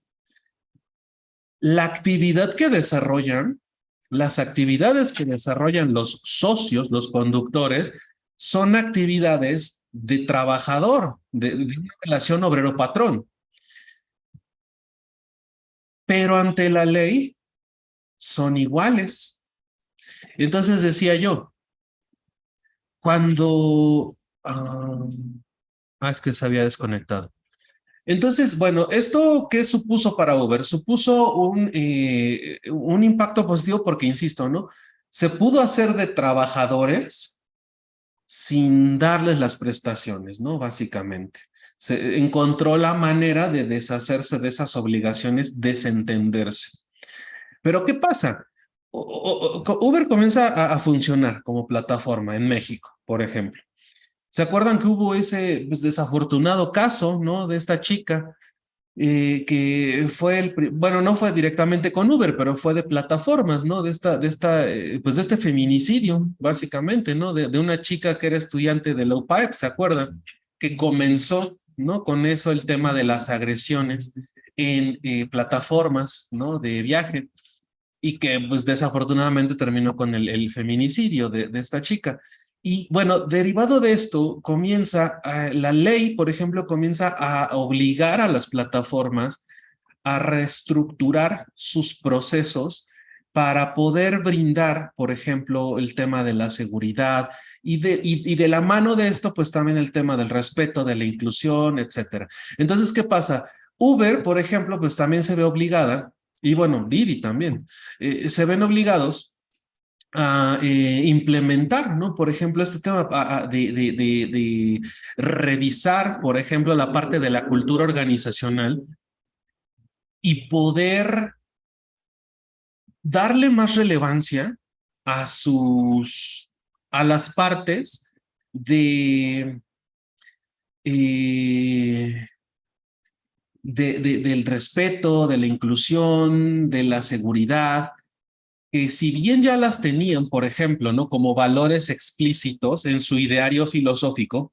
[SPEAKER 1] La actividad que desarrollan, las actividades que desarrollan los socios, los conductores, son actividades de trabajador, de una relación obrero-patrón. Pero ante la ley son iguales. Entonces decía yo, cuando... es que se había desconectado. Entonces, bueno, ¿esto qué supuso para Uber? Supuso un impacto positivo porque, insisto, ¿no? Se pudo hacer de trabajadores sin darles las prestaciones, ¿no? Básicamente. Se encontró la manera de deshacerse de esas obligaciones, desentenderse. Pero ¿qué pasa? Uber comienza a funcionar como plataforma en México, por ejemplo. ¿Se acuerdan que hubo ese pues, desafortunado caso, ¿no? De esta chica que fue bueno, no fue directamente con Uber, pero fue de plataformas, ¿no? Pues de este feminicidio, básicamente, ¿no? De una chica que era estudiante de la UPAEP, ¿se acuerdan? Que comenzó, ¿no? Con eso el tema de las agresiones en plataformas, ¿no? De viaje y que pues desafortunadamente terminó con el feminicidio de esta chica. Y bueno, derivado de esto, comienza la ley, por ejemplo, comienza a obligar a las plataformas a reestructurar sus procesos para poder brindar, por ejemplo, el tema de la seguridad y de la mano de esto, pues también el tema del respeto, de la inclusión, etcétera. Entonces, ¿qué pasa? Uber, por ejemplo, pues también se ve obligada, y bueno, Didi también, se ven obligados a implementar, ¿no? Por ejemplo, este tema de revisar, por ejemplo, la parte de la cultura organizacional y poder darle más relevancia a a las partes de, eh, del respeto, de la inclusión, de la seguridad, que si bien ya las tenían, por ejemplo, ¿no? Como valores explícitos en su ideario filosófico,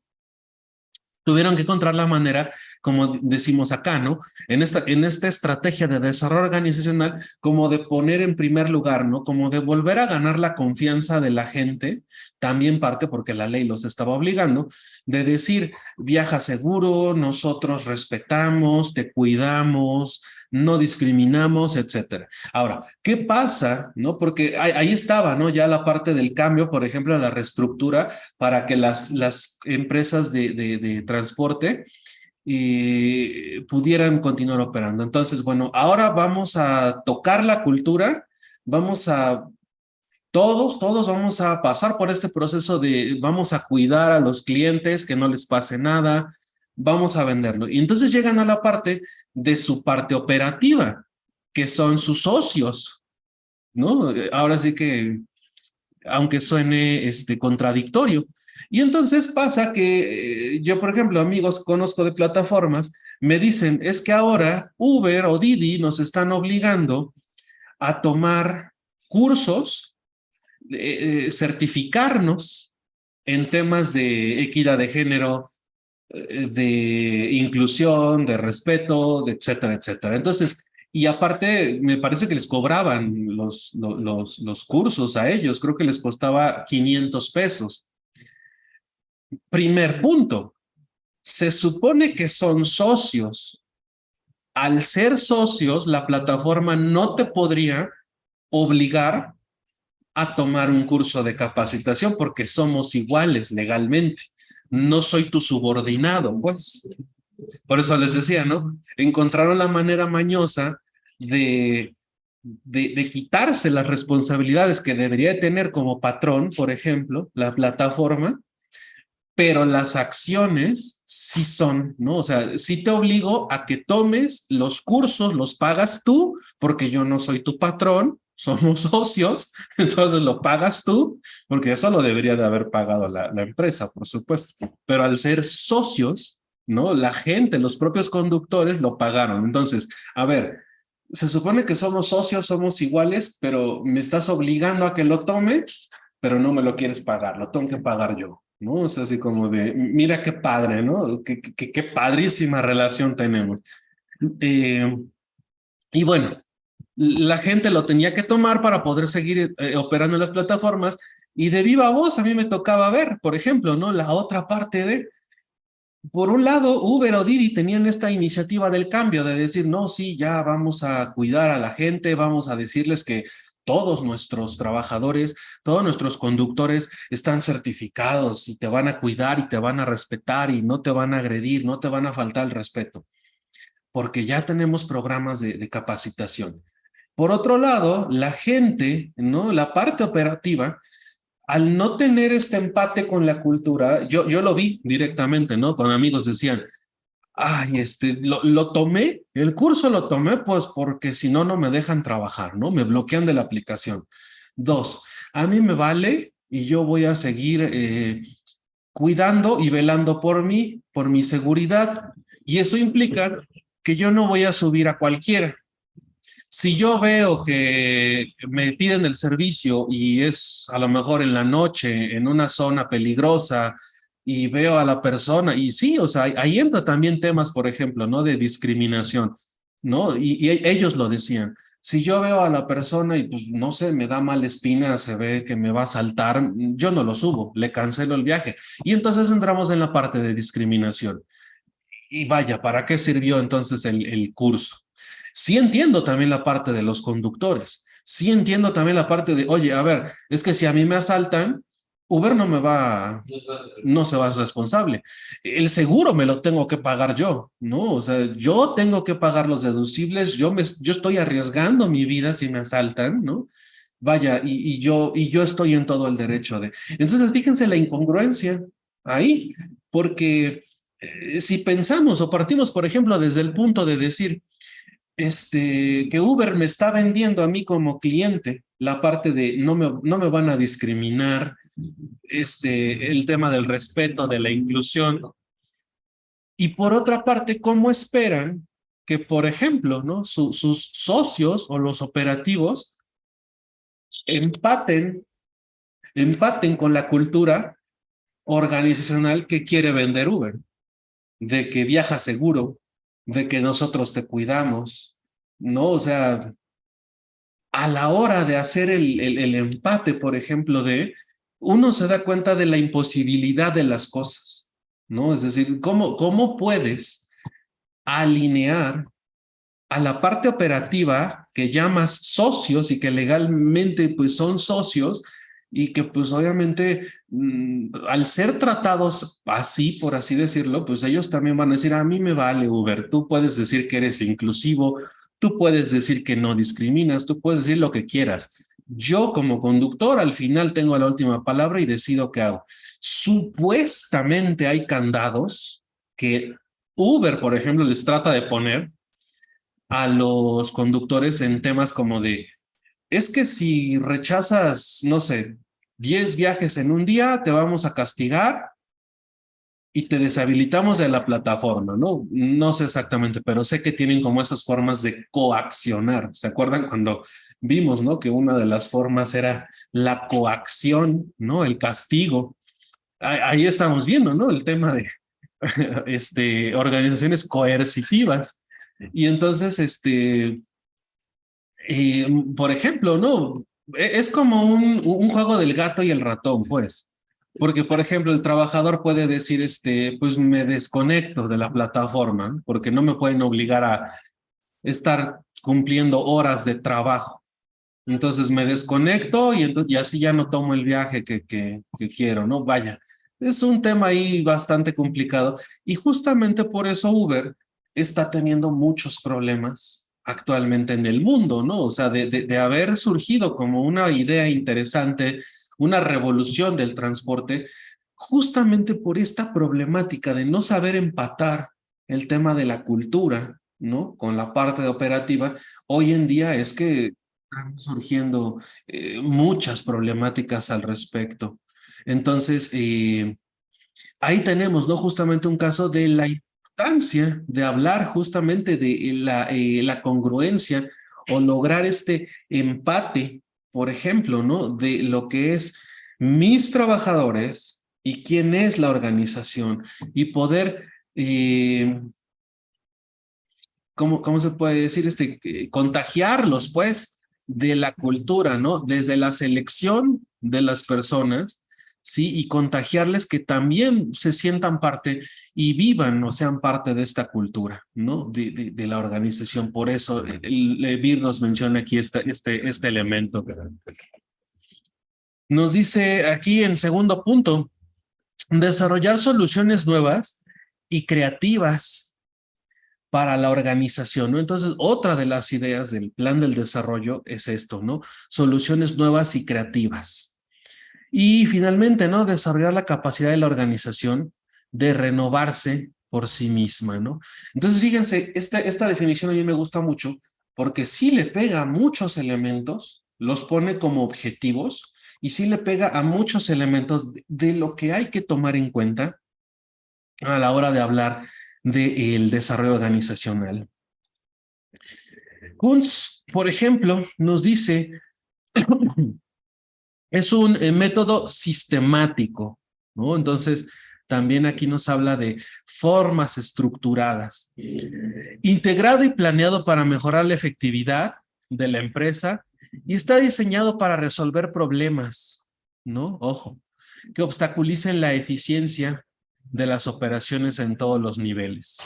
[SPEAKER 1] tuvieron que encontrar la manera, como decimos acá, ¿no? En esta estrategia de desarrollo organizacional, como de poner en primer lugar, ¿no? Como de volver a ganar la confianza de la gente, también parte porque la ley los estaba obligando, de decir, viaja seguro, nosotros respetamos, te cuidamos, no discriminamos, etcétera. Ahora, ¿qué pasa? ¿No? Porque ahí estaba, ¿no? Ya la parte del cambio, por ejemplo, la reestructura para que las empresas de transporte pudieran continuar operando. Entonces, bueno, ahora vamos a tocar la cultura, vamos a todos vamos a pasar por este proceso vamos a cuidar a los clientes, que no les pase nada, vamos a venderlo. Y entonces llegan a la parte de su parte operativa, que son sus socios, ¿no? Ahora sí que, aunque suene contradictorio. Y entonces pasa que yo, por ejemplo, amigos conozco de plataformas, me dicen, es que ahora Uber o Didi nos están obligando a tomar cursos, certificarnos en temas de equidad de género, de inclusión, de respeto, de etcétera, etcétera. Entonces, y aparte, me parece que les cobraban los cursos a ellos, creo que les costaba 500 pesos. Primer punto, se supone que son socios. Al ser socios, la plataforma no te podría obligar a tomar un curso de capacitación porque somos iguales legalmente. No soy tu subordinado, pues. Por eso les decía, ¿no? Encontraron la manera mañosa de quitarse las responsabilidades que debería tener como patrón, por ejemplo, la plataforma, pero las acciones sí son, ¿no? O sea, sí te obligo a que tomes los cursos, los pagas tú, porque yo no soy tu patrón, somos socios, entonces lo pagas tú, porque eso lo debería de haber pagado la empresa, por supuesto. Pero al ser socios, ¿no? La gente, los propios conductores lo pagaron. Entonces, a ver, se supone que somos socios, somos iguales, pero me estás obligando a que lo tome, pero no me lo quieres pagar, lo tengo que pagar yo, ¿no? Es así como de, mira qué padre, ¿no? Qué padrísima relación tenemos. Eh, y bueno, la gente lo tenía que tomar para poder seguir operando en las plataformas y de viva voz a mí me tocaba ver, por ejemplo, ¿no? La otra parte de, por un lado, Uber o Didi tenían esta iniciativa del cambio, de decir, no, sí, ya vamos a cuidar a la gente, vamos a decirles que todos nuestros trabajadores, todos nuestros conductores están certificados y te van a cuidar y te van a respetar y no te van a agredir, no te van a faltar el respeto, porque ya tenemos programas de capacitación. Por otro lado, la gente, ¿no? La parte operativa, al no tener este empate con la cultura, yo lo vi directamente, ¿no? Con amigos decían, ay, lo tomé, el curso lo tomé, pues porque si no, no me dejan trabajar, ¿no? Me bloquean de la aplicación. Dos, a mí me vale y yo voy a seguir cuidando y velando por mi seguridad. Y eso implica que yo no voy a subir a cualquiera. Si yo veo que me piden el servicio y es a lo mejor en la noche, en una zona peligrosa, y veo a la persona, y sí, o sea, ahí entra también temas, por ejemplo, ¿no? De discriminación, ¿no? Y ellos lo decían. Si yo veo a la persona y pues no sé, me da mala espina, se ve que me va a saltar, yo no lo subo, le cancelo el viaje. Y entonces entramos en la parte de discriminación. Y vaya, ¿para qué sirvió entonces el curso? Sí entiendo también la parte de los conductores. Sí entiendo también la parte de, oye, a ver, es que si a mí me asaltan, Uber no me va, no se va a ser responsable. El seguro me lo tengo que pagar yo, ¿no? O sea, yo tengo que pagar los deducibles, yo estoy arriesgando mi vida si me asaltan, ¿no? Vaya, y yo estoy en todo el derecho de... Entonces, fíjense la incongruencia ahí, porque si pensamos o partimos, por ejemplo, desde el punto de decir, que Uber me está vendiendo a mí como cliente la parte de no me van a discriminar, el tema del respeto, de la inclusión. Y por otra parte, ¿cómo esperan que, por ejemplo, ¿no? Sus socios o los operativos empaten, empaten con la cultura organizacional que quiere vender Uber? De que viaja seguro, de que nosotros te cuidamos, ¿no? O sea, a la hora de hacer el empate, por ejemplo, uno se da cuenta de la imposibilidad de las cosas, ¿no? Es decir, ¿cómo puedes alinear a la parte operativa que llamas socios y que legalmente pues son socios y que pues obviamente al ser tratados así, por así decirlo, pues ellos también van a decir, a mí me vale Uber, tú puedes decir que eres inclusivo, tú puedes decir que no discriminas, tú puedes decir lo que quieras. Yo como conductor al final tengo la última palabra y decido qué hago. Supuestamente hay candados que Uber, por ejemplo, les trata de poner a los conductores en temas como de, es que si rechazas, no sé, 10 viajes en un día, te vamos a castigar y te deshabilitamos de la plataforma, ¿no? No sé exactamente, pero sé que tienen como esas formas de coaccionar. ¿Se acuerdan cuando vimos, ¿no? Que una de las formas era la coacción, ¿no? El castigo. Ahí estamos viendo, ¿no? El tema de organizaciones coercitivas. Y entonces, por ejemplo, ¿no? Es como un juego del gato y el ratón, pues. Porque, por ejemplo, el trabajador puede decir, pues me desconecto de la plataforma, ¿no? Porque no me pueden obligar a estar cumpliendo horas de trabajo. Entonces me desconecto y así ya no tomo el viaje que quiero, ¿no? Vaya, es un tema ahí bastante complicado y justamente por eso Uber está teniendo muchos problemas actualmente en el mundo, ¿no? O sea, de haber surgido como una idea interesante, una revolución del transporte, justamente por esta problemática de no saber empatar el tema de la cultura, ¿no? Con la parte operativa, hoy en día es que están surgiendo muchas problemáticas al respecto. Entonces, ahí tenemos, ¿no? Justamente un caso de la importancia de hablar justamente de la congruencia o lograr este empate, por ejemplo, ¿no? De lo que es mis trabajadores y quién es la organización y poder, ¿cómo se puede decir? Contagiarlos, pues, de la cultura, ¿no? Desde la selección de las personas, ¿sí? Y contagiarles que también se sientan parte y vivan o sean parte de esta cultura, ¿no? De la organización. Por eso Vir nos menciona aquí este elemento. Nos dice aquí en segundo punto, desarrollar soluciones nuevas y creativas para la organización, ¿no? Entonces, otra de las ideas del plan del desarrollo es esto, ¿no? Soluciones nuevas y creativas. Y finalmente, ¿no? Desarrollar la capacidad de la organización de renovarse por sí misma, ¿no? Entonces, fíjense, esta definición a mí me gusta mucho porque sí le pega a muchos elementos, los pone como objetivos y sí le pega a muchos elementos de lo que hay que tomar en cuenta a la hora de hablar del desarrollo organizacional. Kuntz, por ejemplo, nos dice, es un método sistemático, ¿no? Entonces, también aquí nos habla de formas estructuradas, integrado y planeado para mejorar la efectividad de la empresa y está diseñado para resolver problemas, ¿no? Ojo, que obstaculicen la eficiencia de las operaciones en todos los niveles.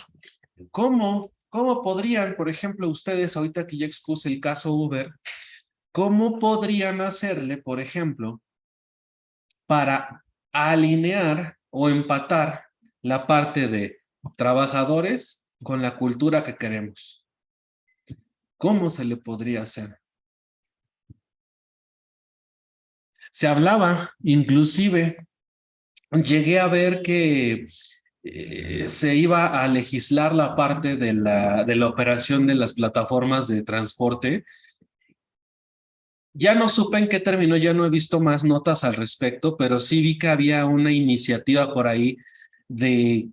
[SPEAKER 1] ¿Cómo podrían, por ejemplo, ustedes, ahorita que ya expuse el caso Uber, cómo podrían hacerle, por ejemplo, para alinear o empatar la parte de trabajadores con la cultura que queremos? ¿Cómo se le podría hacer? Se hablaba, inclusive, llegué a ver que se iba a legislar la parte de la operación de las plataformas de transporte. Ya no supe en qué terminó, ya no he visto más notas al respecto, pero sí vi que había una iniciativa por ahí de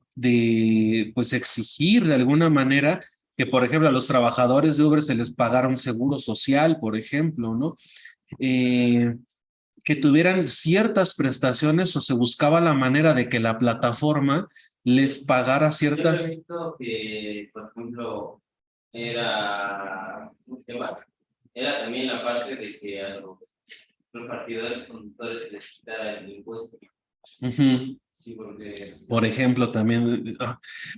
[SPEAKER 1] pues exigir de alguna manera que, por ejemplo, a los trabajadores de Uber se les pagara un seguro social, por ejemplo, ¿no? Que tuvieran ciertas prestaciones o se buscaba la manera de que la plataforma les pagara ciertas...
[SPEAKER 3] Yo he visto que, por ejemplo, era un tema, era también la parte de que a los partidarios conductores se les quitara el impuesto. Sí, porque...
[SPEAKER 1] Por ejemplo, también...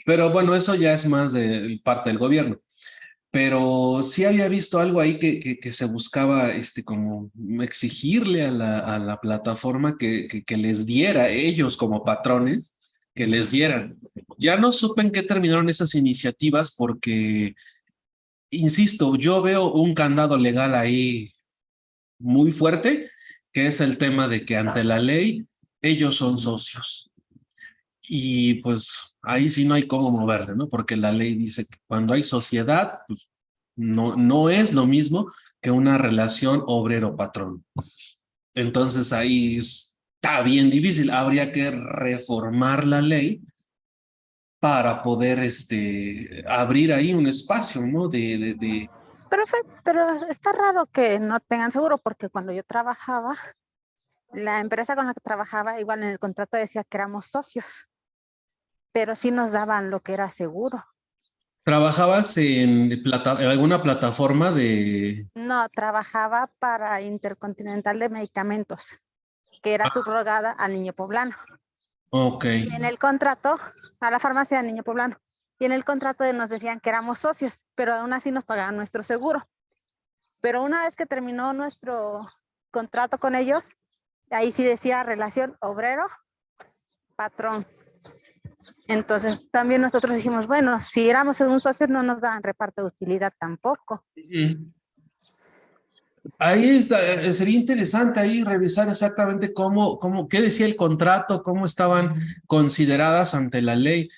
[SPEAKER 1] Pero bueno, eso ya es más de parte del gobierno. Pero sí había visto algo ahí que se buscaba como exigirle a la plataforma que les diera, ellos como patrones, que les dieran. Ya no supe en qué terminaron esas iniciativas porque, insisto, yo veo un candado legal ahí muy fuerte, que es el tema de que ante la ley ellos son socios. Y pues ahí sí no hay cómo moverse, ¿no? Porque la ley dice que cuando hay sociedad, pues no es lo mismo que una relación obrero-patrón. Entonces ahí está bien difícil. Habría que reformar la ley para poder abrir ahí un espacio, ¿no?
[SPEAKER 4] Pero está raro que no tengan seguro, porque cuando yo trabajaba, la empresa con la que trabajaba, igual en el contrato decía que éramos socios, pero sí nos daban lo que era seguro.
[SPEAKER 1] ¿Trabajabas en alguna plataforma de...?
[SPEAKER 4] No, trabajaba para Intercontinental de Medicamentos, que era subrogada al Niño Poblano.
[SPEAKER 1] Ok.
[SPEAKER 4] Y en el contrato, a la farmacia del Niño Poblano. Y en el contrato nos decían que éramos socios, pero aún así nos pagaban nuestro seguro. Pero una vez que terminó nuestro contrato con ellos, ahí sí decía relación obrero-patrón. Entonces también nosotros dijimos, bueno, si éramos un socio no nos daban reparto de utilidad tampoco.
[SPEAKER 1] Ahí está, sería interesante ahí revisar exactamente qué decía el contrato, cómo estaban consideradas ante la ley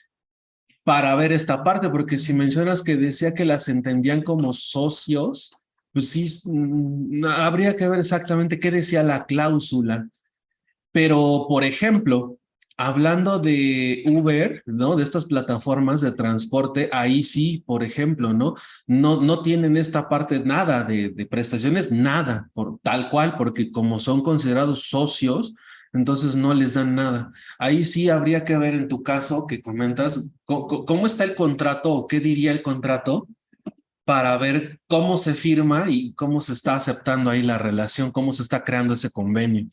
[SPEAKER 1] para ver esta parte, porque si mencionas que decía que las entendían como socios, pues sí, habría que ver exactamente qué decía la cláusula. Pero, por ejemplo, Hablando de Uber, ¿no? De estas plataformas de transporte, ahí sí, por ejemplo, ¿no? No tienen esta parte nada de prestaciones, nada, por tal cual, porque como son considerados socios, entonces no les dan nada. Ahí sí habría que ver en tu caso que comentas, ¿cómo está el contrato o qué diría el contrato para ver cómo se firma y cómo se está aceptando ahí la relación, cómo se está creando ese convenio?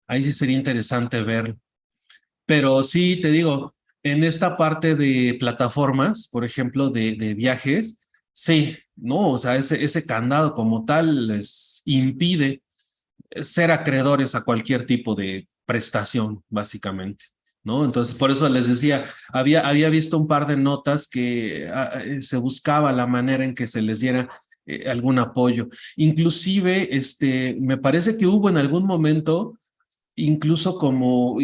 [SPEAKER 1] Ahí sí sería interesante ver. Pero sí, te digo, en esta parte de plataformas, por ejemplo, de viajes, sí, ¿no? O sea, ese candado como tal les impide ser acreedores a cualquier tipo de prestación, básicamente, ¿no? Entonces, por eso les decía, había visto un par de notas que se buscaba la manera en que se les diera algún apoyo. Inclusive, me parece que hubo en algún momento incluso como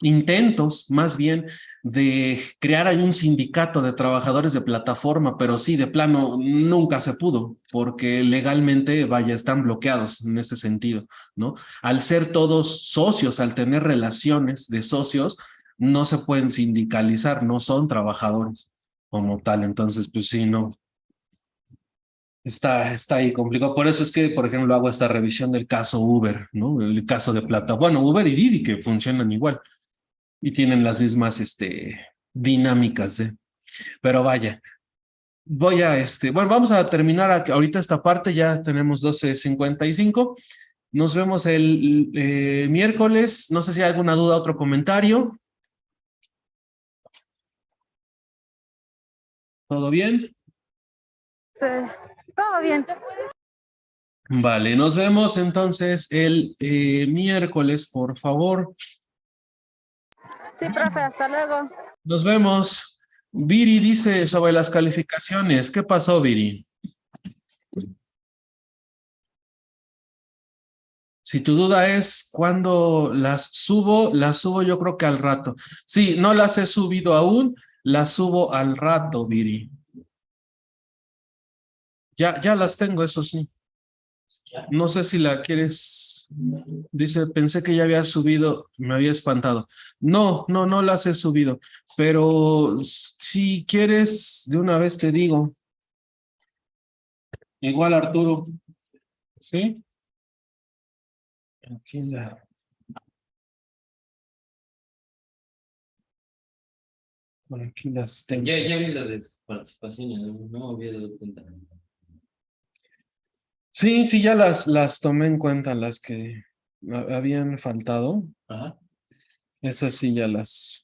[SPEAKER 1] intentos más bien de crear ahí un sindicato de trabajadores de plataforma, pero sí, de plano nunca se pudo, porque legalmente, vaya, están bloqueados en ese sentido, ¿no? Al ser todos socios, al tener relaciones de socios, no se pueden sindicalizar, no son trabajadores como tal, entonces, pues sí, no, está ahí complicado. Por eso es que, por ejemplo, hago esta revisión del caso Uber, ¿no? El caso de Plata. Bueno, Uber y Didi que funcionan igual y tienen las mismas dinámicas de. Pero vaya, bueno, vamos a terminar ahorita esta parte, ya tenemos 12:55. Nos vemos el miércoles. No sé si hay alguna duda, otro comentario. ¿Todo bien?
[SPEAKER 4] Todo bien.
[SPEAKER 1] Vale, nos vemos entonces el miércoles, por favor.
[SPEAKER 4] Sí, profe, hasta luego.
[SPEAKER 1] Nos vemos. Viri dice sobre las calificaciones. ¿Qué pasó, Viri? Si tu duda es cuándo las subo yo creo que al rato. Sí, no las he subido aún, las subo al rato, Viri. Ya las tengo, eso sí. No sé si la quieres. Dice, pensé que ya había subido, me había espantado. No las he subido. Pero si quieres, de una vez te digo. Igual Arturo, ¿sí? Aquí por aquí las tengo.
[SPEAKER 3] Ya vi lo de participación, no me había dado cuenta.
[SPEAKER 1] Sí, ya las tomé en cuenta, las que habían faltado.
[SPEAKER 3] Ajá.
[SPEAKER 1] Esas sí ya las.